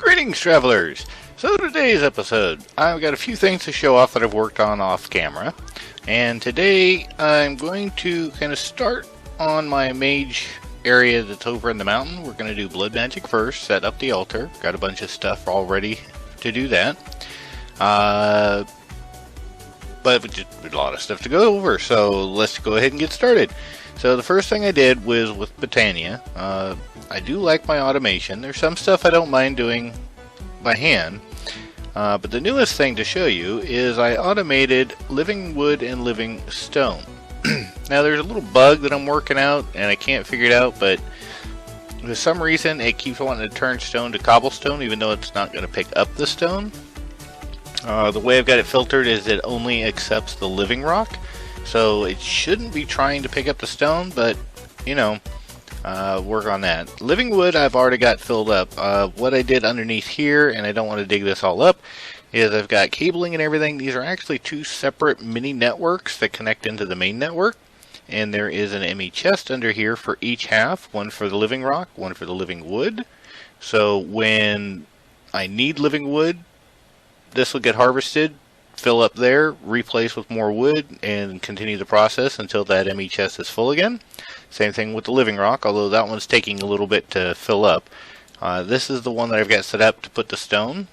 Greetings, travelers! So today's episode, I've got a few things to show off that I've worked on off camera. And today, I'm going to kind of start on my mage area that's over in the mountain. We're going to do blood magic first, set up the altar. Got a bunch of stuff all ready to do that. But just a lot of stuff to go over, so let's go ahead and get started. So the first thing I did was with Botania. I do like my automation. There's some stuff I don't mind doing by hand. But the newest thing to show you is I automated living wood and living stone. Now there's a little bug that I'm working out and I can't figure it out, but for some reason it keeps wanting to turn stone to cobblestone even though it's not going to pick up the stone. The way I've got it filtered is it only accepts the living rock. So it shouldn't be trying to pick up the stone, but you know, work on that. Living wood I've already got filled up. What I did underneath here, and I don't want to dig this all up, is I've got cabling and everything. These are actually two separate mini networks that connect into the main network. And there is an ME chest under here for each half. One for the living rock, one for the living wood. So when I need living wood, this will get harvested, fill up there, replace with more wood, and continue the process until that ME chest is full again. Same thing with the living rock, although that one's taking a little bit to fill up. This is the one that I've got set up to put the stone.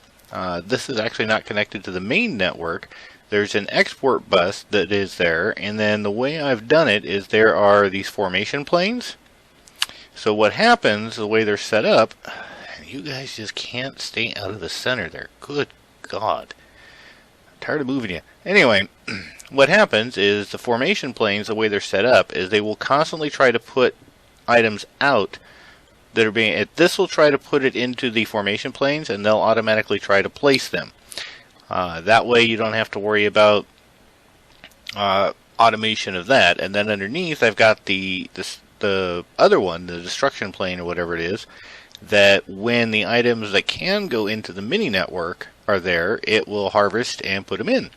This is actually not connected to the main network. There's an export bus that is there, and then the way I've done it is there are these formation planes. So what happens, the way they're set up, you guys just can't stay out of the center there. Good God. I'm tired of moving you. Anyway, what happens is the formation planes, the way they're set up, is they will constantly try to put items out that are being... This will try to put it into the formation planes, and they'll automatically try to place them. That way you don't have to worry about automation of that. And then underneath I've got the other one, the destruction plane or whatever it is, that when the items that can go into the mini network are there, it will harvest and put them in.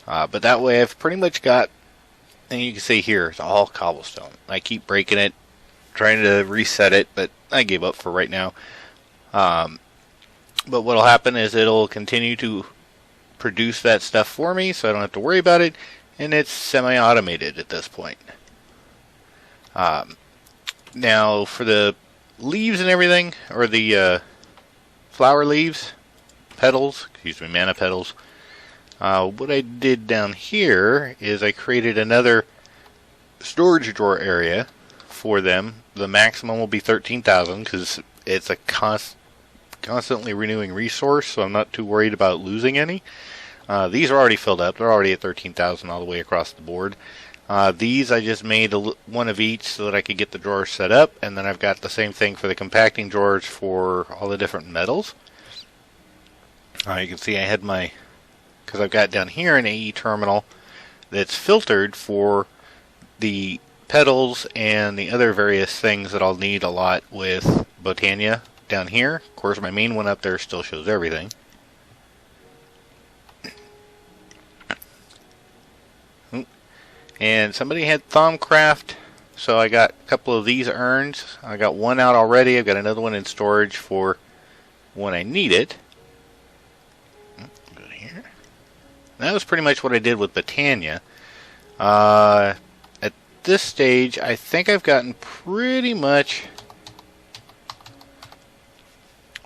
But that way I've pretty much got, and you can see here, it's all cobblestone. I keep breaking it, trying to reset it, but I gave up for right now. But what will happen is it'll continue to produce that stuff for me, so I don't have to worry about it, and it's semi-automated at this point. Now for the leaves and everything, or the flower leaves, petals, excuse me, mana petals, what I did down here is I created another storage drawer area for them. The maximum will be 13,000 because it's a constantly renewing resource, so I'm not too worried about losing any. These are already filled up. They're already at 13,000 all the way across the board. These I just made one of each so that I could get the drawers set up, and then I've got the same thing for the compacting drawers for all the different metals. You can see I had my, because I've got down here an AE terminal that's filtered for the petals and the other various things that I'll need a lot with Botania down here. Of course, my main one up there still shows everything. And somebody had TolkienCraft, so I got a couple of these urns. I got one out already. I've got another one in storage for when I need it. Go here. That was pretty much what I did with Botania. At this stage, I think I've gotten pretty much...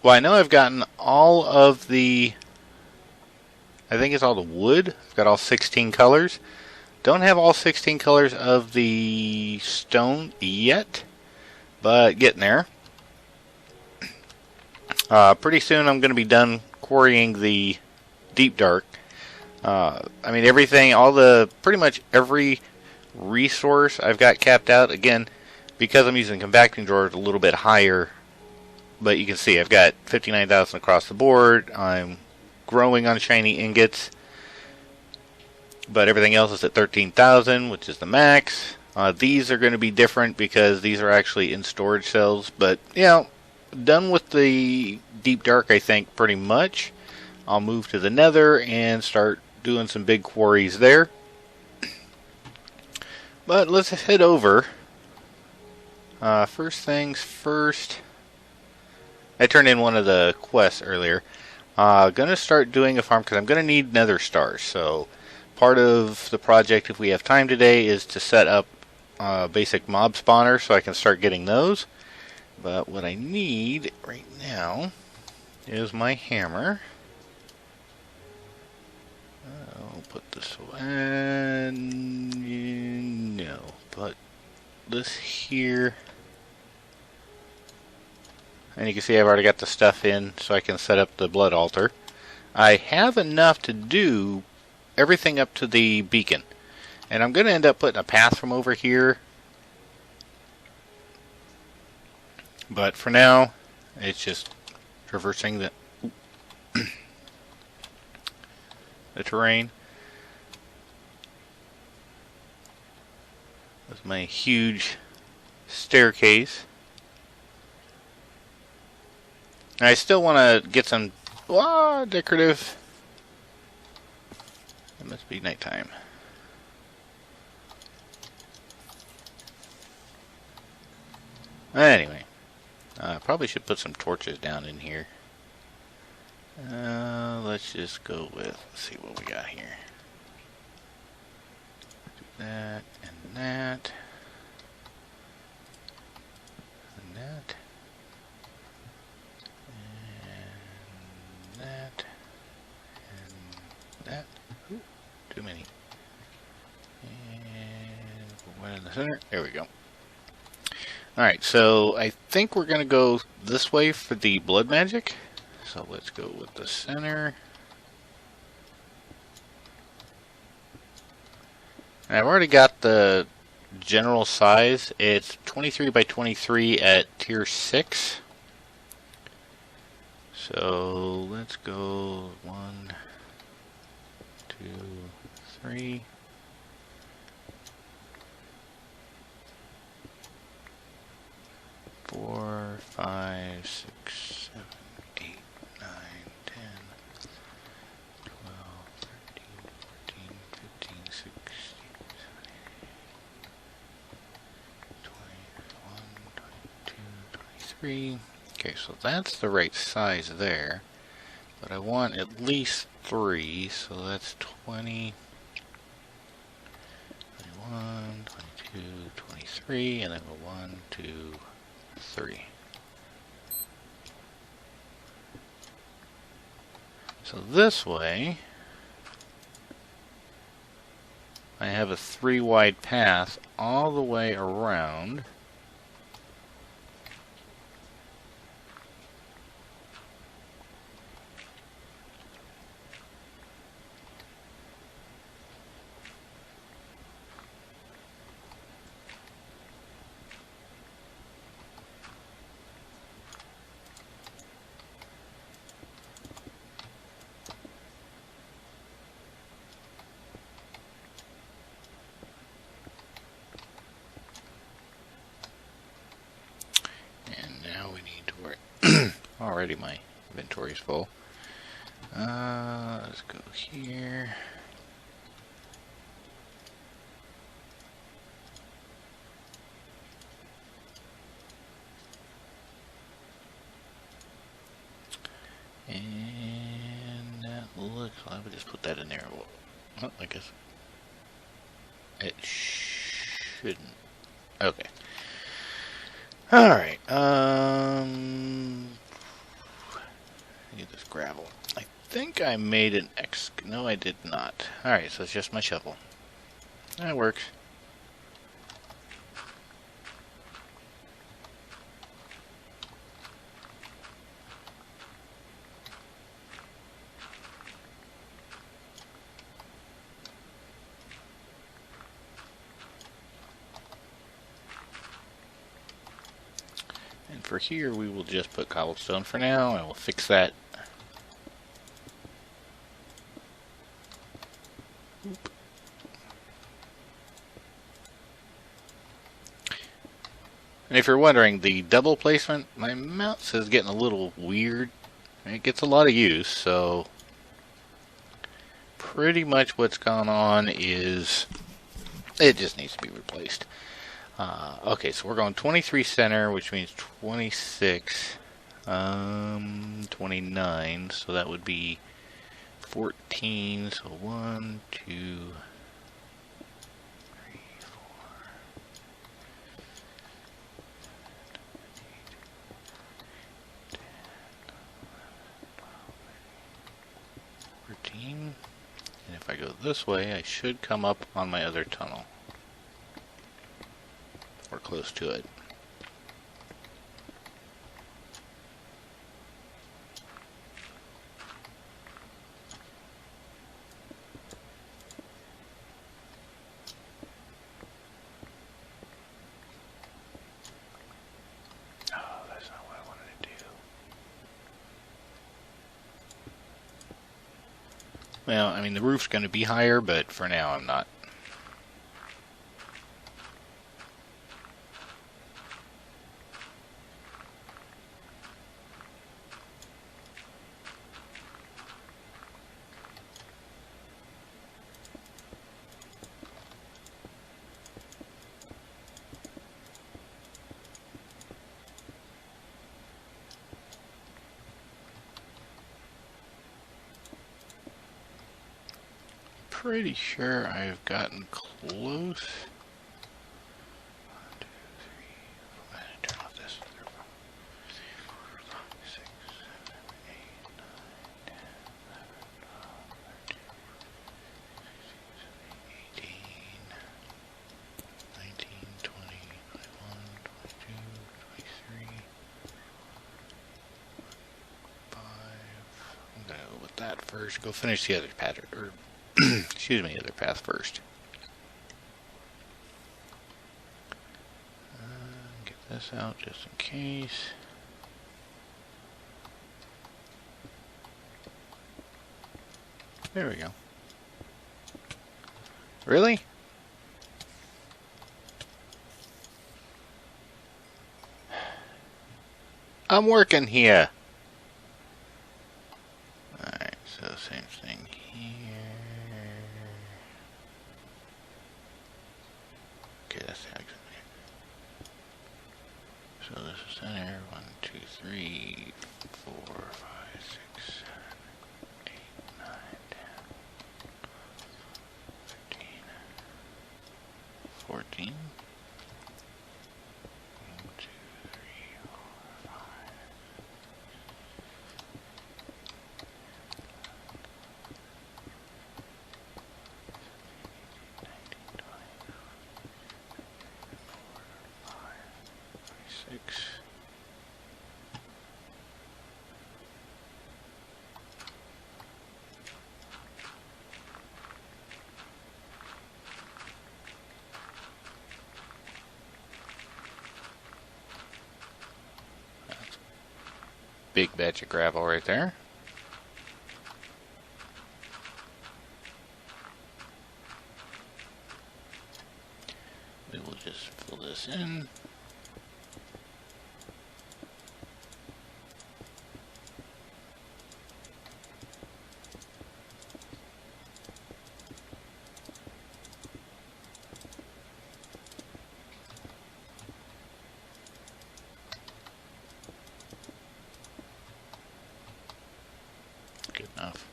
Well, I know I've gotten all of the... I think it's all the wood. I've got all 16 colors. Don't have all 16 colors of the stone yet, but getting there. Pretty soon I'm going to be done quarrying the deep dark. I mean everything, pretty much every resource I've got capped out. Again, because I'm using compacting drawers a little bit higher, but you can see I've got 59,000 across the board. I'm growing on shiny ingots. But everything else is at 13,000, which is the max. These are going to be different because these are actually in storage cells. But, you know, done with the deep dark, I think, pretty much. I'll move to the nether and start doing some big quarries there. But let's head over. First things first. I turned in one of the quests earlier. Gonna start doing a farm because I'm gonna need nether stars. So part of the project, if we have time today, is to set up basic mob spawner so I can start getting those. But what I need right now is my hammer. I'll put this away. No, put this here. And you can see I've already got the stuff in so I can set up the blood altar. I have enough to do everything up to the beacon. And I'm going to end up putting a path from over here. But for now, it's just traversing the the terrain. With my huge staircase. I still want to get some decorative. It must be nighttime. Anyway, probably should put some torches down in here. Let's just go with, let's see what we got here. Do that and that. And that. And that. And that. Ooh, too many. And put one in the center. There we go. Alright, so I think we're going to go this way for the blood magic. So let's go with the center. And I've already got the general size. It's 23 by 23 at tier 6. So let's go 1, 2, 3. 4, 5, 6, 7, 8, 9, 10, 12, 13, 14, 15, 16, 21, 22, 23. Okay, so that's the right size there. But I want at least 3, so that's 20, 21, 22, 23, and then a 1, 2, 3. So this way, I have a 3 wide path all the way around. Already my inventory is full. Let's go here. And that looks, I would just put that in there. Well, I guess it shouldn't. Okay. Alright, get this gravel. I think I made an no, I did not. Alright, so it's just my shovel. That works. And for here, we will just put cobblestone for now, and we'll fix that. Oop. And if you're wondering, the double placement, my mouse is getting a little weird. It gets a lot of use, so pretty much what's gone on is it just needs to be replaced. Okay, so we're going 23 center, which means 26. 29, so that would be 14, so 1, 2, 3, 4, 14. And if I go this way, I should come up on my other tunnel. Or close to it. Well, I mean, the roof's going to be higher, but for now I'm not. Pretty sure I've gotten close. 1, 2, 3. I'm going to turn off this. 6, 7, 8, 9, 10, 11, 12, 13, 18, 19, 20, 21, 22, 23, 5. I'm going to go with that first. Go finish the other pattern, or excuse me, other path first. Get this out just in case. There we go. Really? I'm working here. Alright, so same thing here. Okay, that's the exit. So this is center. 1, 2, 3, 4, 5, 6, 7, 8, 9, 10, 13, 14. 1, 2, 3, 4, 5. 6. That's a big batch of gravel right there. We will just fill this in. Good enough.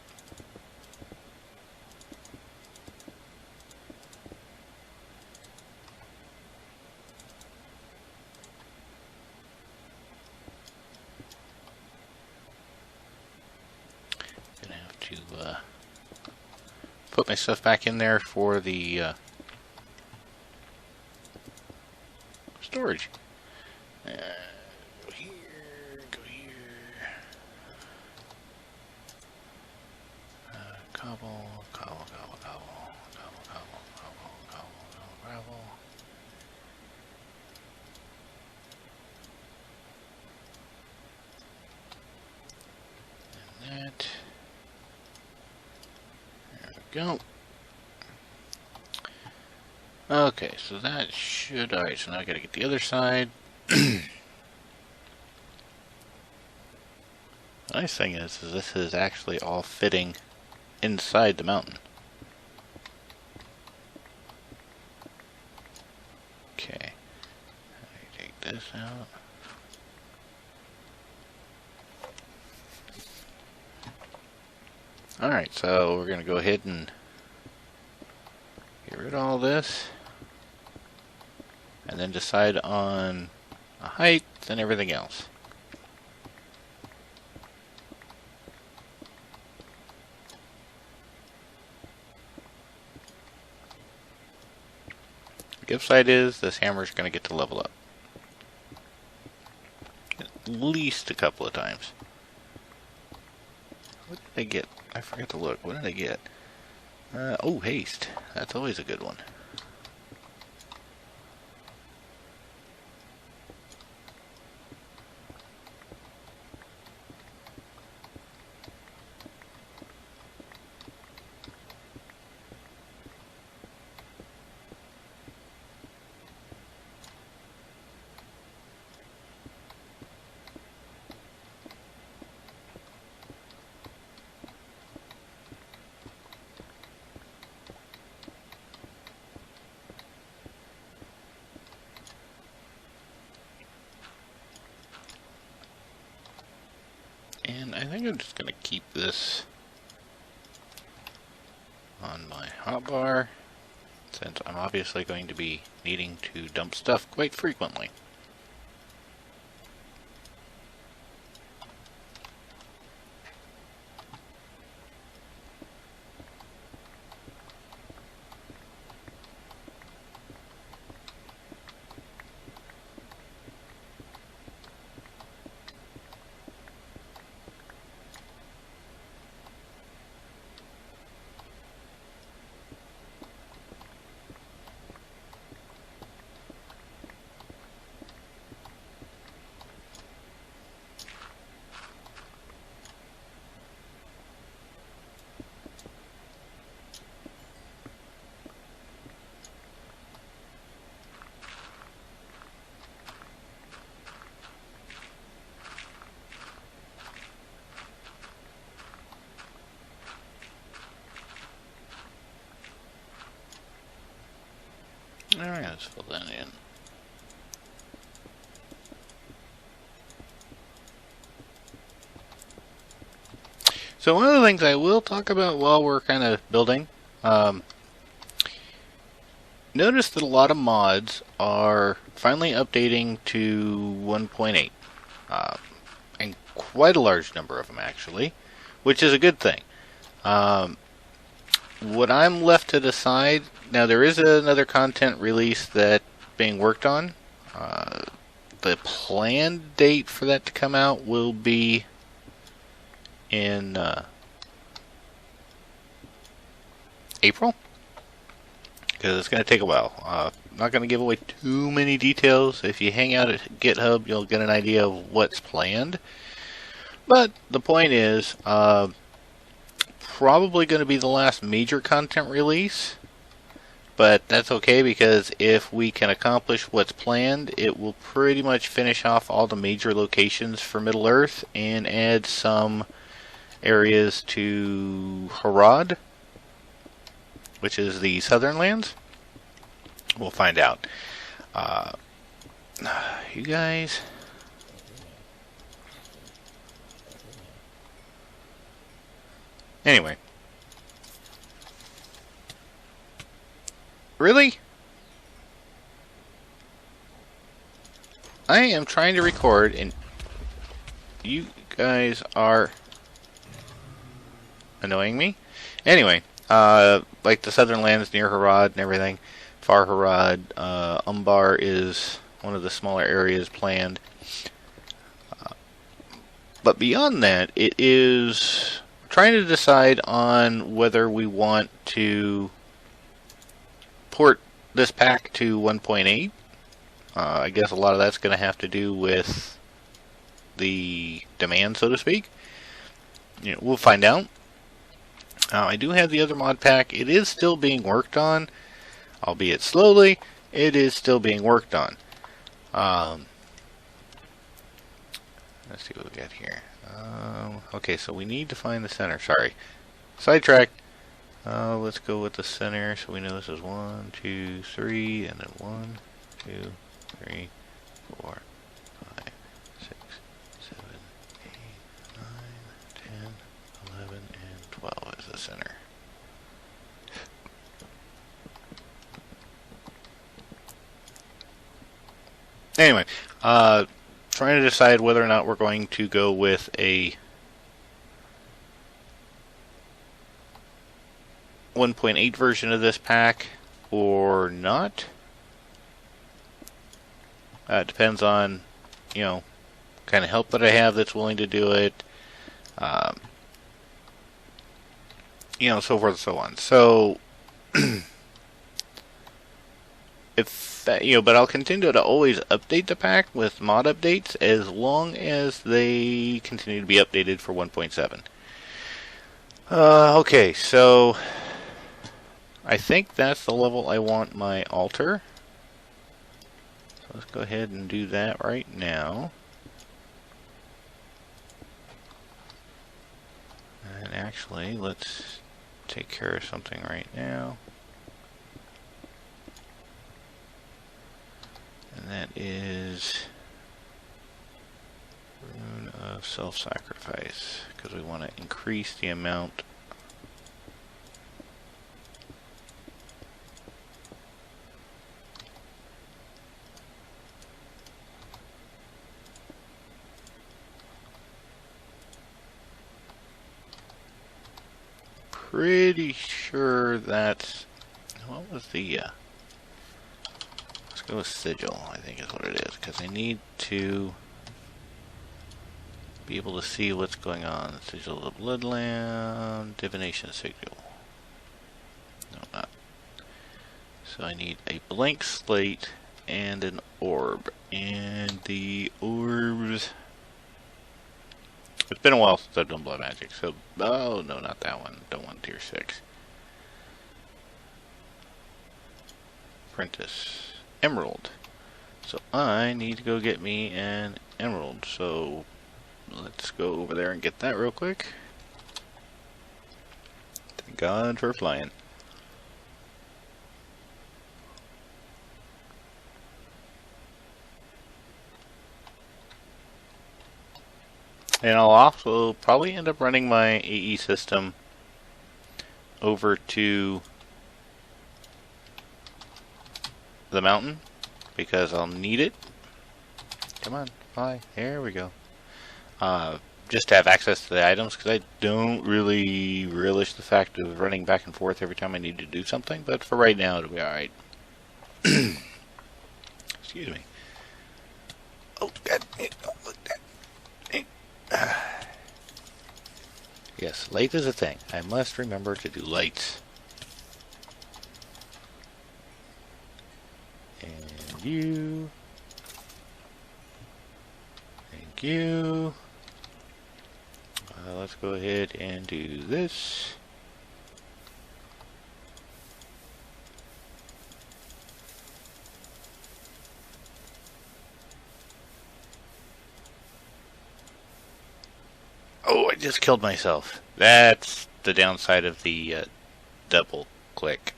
Gonna have to put my stuff back in there for the storage. Go here, go here. Cobble, cobble, cobble, cobble, cobble, cobble, cobble, cobble, gravel. And that. There we go. Okay, so that should... Alright, so now I gotta get the other side. The nice thing is this is actually all fitting inside the mountain. Okay. I take this out. Alright, so we're going to go ahead and get rid of all this. And then decide on a height and everything else. The good side is this hammer is going to get to level up. At least a couple of times. What did I get? I forgot to look. What did I get? Oh, haste. That's always a good one. And I think I'm just going to keep this on my hotbar, since I'm obviously going to be needing to dump stuff quite frequently. Alright, let's fill that in. So one of the things I will talk about while we're kind of building, notice that a lot of mods are finally updating to 1.8, and quite a large number of them actually, which is a good thing. What I'm left to decide, now there is another content release that's being worked on. The planned date for that to come out will be in April, because it's going to take a while. I'm not going to give away too many details. If you hang out at GitHub, you'll get an idea of what's planned. But the point is, probably going to be the last major content release, but that's okay, because if we can accomplish what's planned, it will pretty much finish off all the major locations for Middle Earth and add some areas to Harad, which is the southern lands. We'll find out. You guys, anyway, really? I am trying to record and you guys are annoying me. Anyway, like the southern lands near Harad and everything, Far Harad, Umbar is one of the smaller areas planned. But beyond that, it is trying to decide on whether we want to port this pack to 1.8. I guess a lot of that's going to have to do with the demand, so to speak. We'll find out. I do have the other mod pack. It is still being worked on, albeit slowly. It is still being worked on. Let's see what we got here. Okay, so we need to find the center. Sorry, sidetrack. Let's go with the center, so we know this is 1, 2, 3, and then 1, 2, 3, 4, 5, 6, 7, 8, 9, 10, 11, and 12. Trying to decide whether or not we're going to go with a 1.8 version of this pack or not. It depends on, kind of help that I have that's willing to do it. So forth and so on. So, but I'll continue to always update the pack with mod updates as long as they continue to be updated for 1.7. Okay, so I think that's the level I want my altar. So let's go ahead and do that right now. And actually, let's take care of something right now. And that is Rune of Self-Sacrifice, because we want to increase the amount pretty sure that's, what was the, let's go with Sigil, I think is what it is, because I need to be able to see what's going on. Sigil of the Bloodland, Divination Sigil. No, not. So I need a blank slate and an orb, and the orbs, it's been a while since I've done blood magic, so, oh no, not that one, don't want tier 6. Apprentice, Emerald. So I need to go get me an emerald, so let's go over there and get that real quick. Thank God for flying. And I'll also probably end up running my AE system over to the mountain because I'll need it. Come on, fly. There we go. Just to have access to the items, because I don't really relish the fact of running back and forth every time I need to do something, but for right now it'll be alright. Excuse me. Oh, God. Yes, light is a thing. I must remember to do lights. And you. Thank you. Let's go ahead and do this. Oh, I just killed myself. That's the downside of the double click.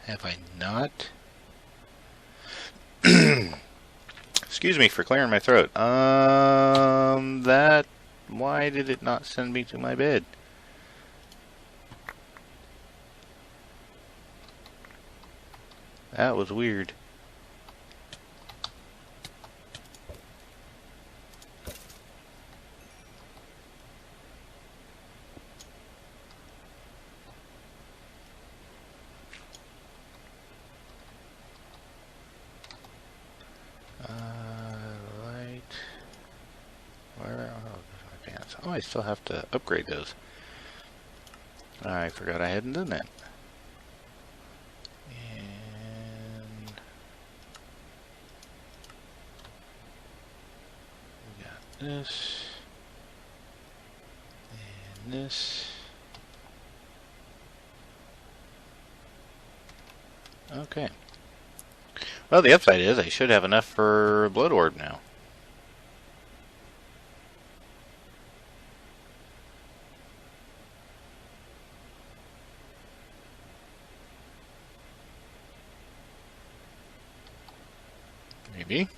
Have I not? Excuse me for clearing my throat. Why did it not send me to my bed? That was weird. Oh, I still have to upgrade those. I forgot I hadn't done that. And we got this and this. Okay. Well, the upside is I should have enough for Blood Orb now. Maybe.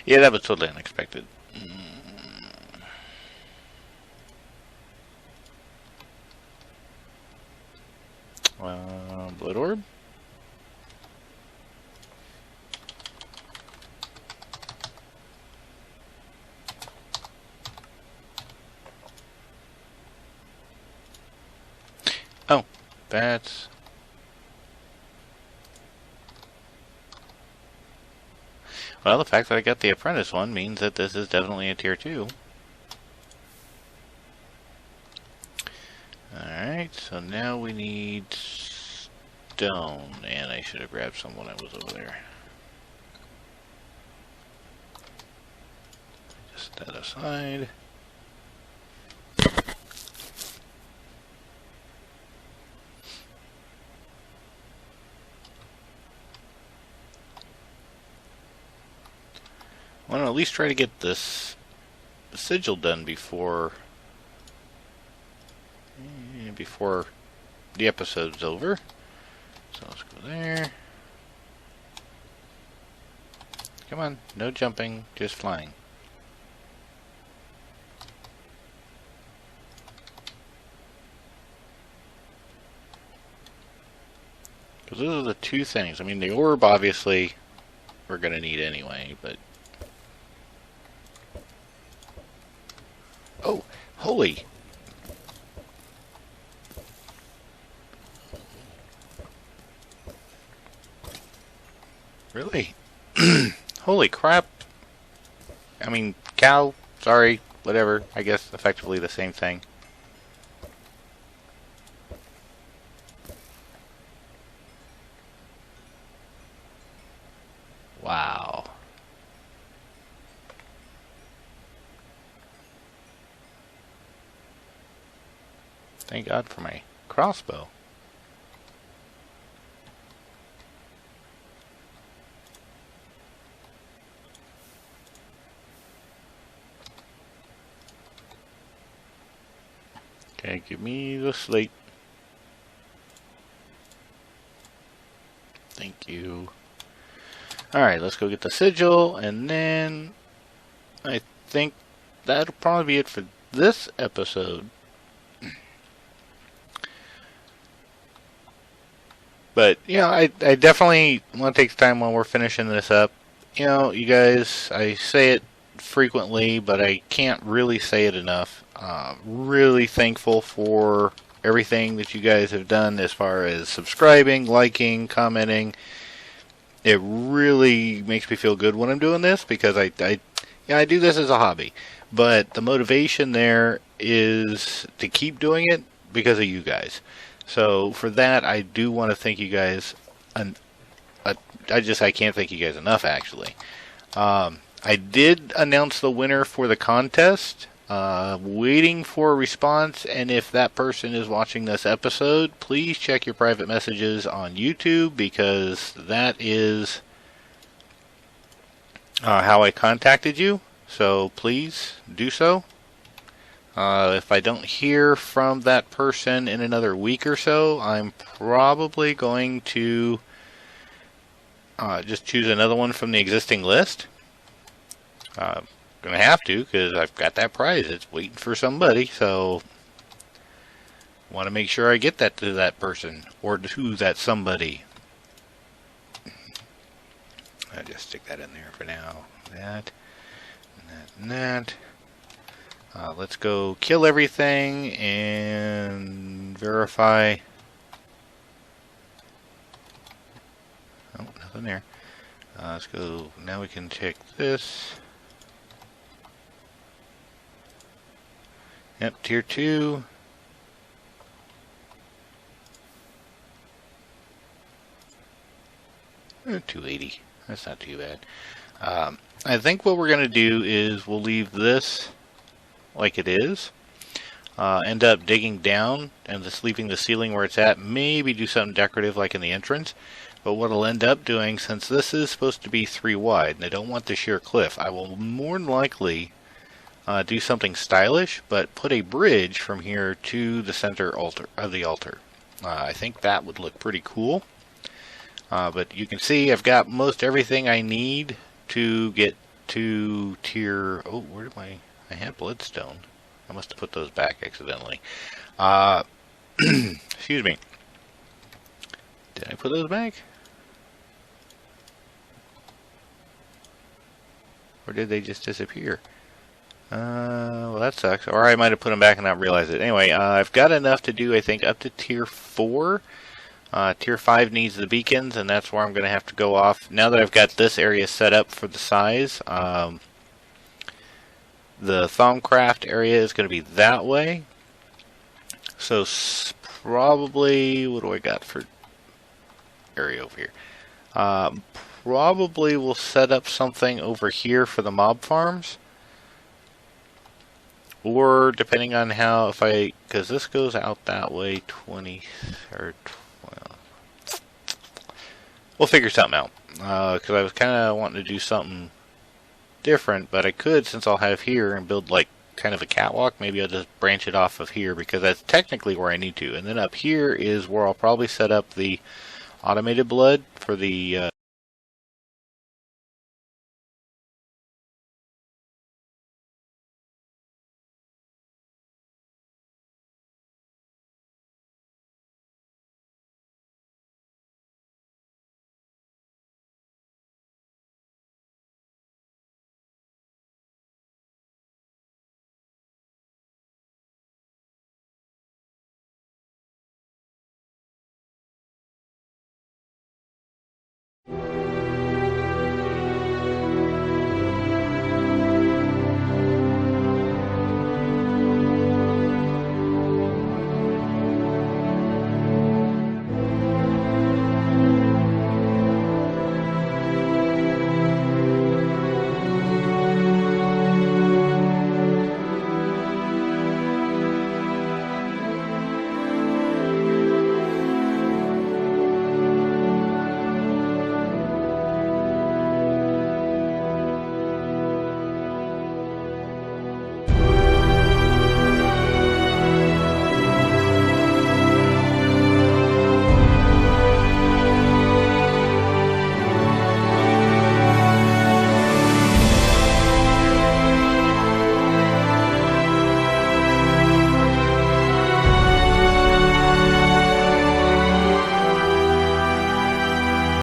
Yeah, that was totally unexpected. Blood orb. Oh, that's... Well, the fact that I got the apprentice one means that this is definitely a tier 2. Alright, so now we need stone, and I should have grabbed some when I was over there. Just that aside. I want to at least try to get this sigil done before the episode's over. So let's go there. Come on, no jumping, just flying. Because those are the two things. I mean, the orb, obviously, we're going to need anyway, but... Oh, holy! Really? Holy crap! I mean, cow, sorry, whatever. I guess effectively the same thing. Wow. Thank God for my crossbow. Okay, give me the slate. Thank you. Alright, let's go get the sigil, and then I think that'll probably be it for this episode. But, you know, I definitely want to take the time while we're finishing this up. You know, you guys, I say it frequently, but I can't really say it enough. Really thankful for everything that you guys have done as far as subscribing, liking, commenting. It really makes me feel good when I'm doing this, because I do this as a hobby. But the motivation there is to keep doing it because of you guys. So for that, I do want to thank you guys. I can't thank you guys enough, actually. I did announce the winner for the contest. Waiting for a response, and if that person is watching this episode, please check your private messages on YouTube, because that is how I contacted you. So please do so. If I don't hear from that person in another week or so, I'm probably going to just choose another one from the existing list. Gonna have to, because I've got that prize. It's waiting for somebody, so want to make sure I get that to that person, or to that somebody. I'll just stick that in there for now. That, and that, and that. Let's go kill everything and verify. Oh, nothing there. Let's go. Now we can check this. Yep, tier 2. $280. That's not too bad. I think what we're going to do is we'll leave this like it is. End up digging down and just leaving the ceiling where it's at. Maybe do something decorative like in the entrance. But what I'll end up doing, since this is supposed to be 3 wide, and I don't want the sheer cliff, I will more than likely do something stylish, but put a bridge from here to the center of the altar. I think that would look pretty cool. But you can see I've got most everything I need to get to tier... Oh, where did I have bloodstone. I must have put those back accidentally. Excuse me. Did I put those back? Or did they just disappear? Well, that sucks. Or I might have put them back and not realized it. Anyway, I've got enough to do, I think, up to tier 4. Tier 5 needs the beacons, and that's where I'm going to have to go off. Now that I've got this area set up for the size, the TolkienCraft area is going to be that way. So probably, what do I got for area over here? Probably we'll set up something over here for the mob farms. Or depending on how, because this goes out that way, 20 or 12. We'll figure something out. Because I was kind of wanting to do something different, but I could, since I'll have here, and build like kind of a catwalk. Maybe I'll just branch it off of here, because that's technically where I need to. And then up here is where I'll probably set up the automated blood for the